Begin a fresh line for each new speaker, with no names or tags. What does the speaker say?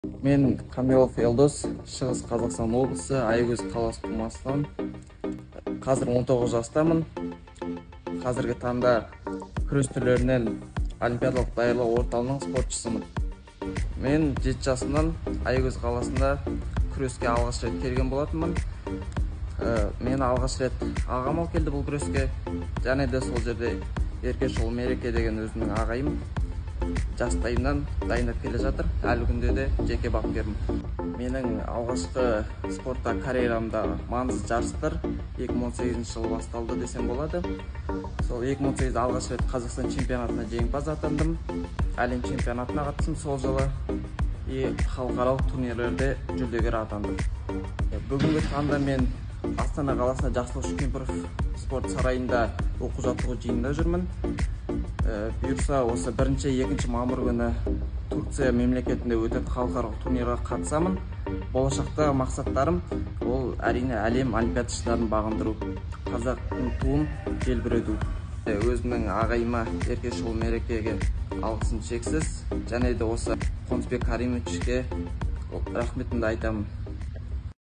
Мен Камилов Елдос, Шығыс Қазақстан облысы, Аягөз қаласы тумасынан. Қазір 19 жастамын. Қазіргі таңда күрес түрлерінен олимпиадалық даярлау орталығының спортшысымын. Мен 7 жасымнан Аягөз қаласында күреске алғаш рет келген болатынмын. Мен алғаш рет ағам алып келді бұл күреске. Және де сол жерде Еркешұлы Мереке деген өзімнің ағайым жастайымнан дайындап келе жатыр. Әлі күнде де жеке бапкерім. Менің алғашқы спортта карьерамда маңызды жарыстар 2018 жылы басталды десем болады. Сол 2018 алғаш рет Қазақстан чемпионатына жеңімпаз атандым. Әлем чемпионатына қатыстым сол жылы. Халықаралық турнирлерде жүлдегер атандым. Бүгінгі таңда мен Астана қаласында Жақсылық Шүкемпіров спорт сарайында оқу-жаттығу жиынында жүрмін. Бұйырса осы 1-2 мамыр күні Турция мемлекетінде өтетін халықаралық турнирға қатысамын. Болашақта мақсаттарым ол әрине әлем олимпиадашыларын бағындыру, қазақтың туын желбірету. Өзімнің ағайыма Еркешұлы Мерекеге алғысым шексіз, және де осы Қонысбек Каримовичке рахметімді айтамын.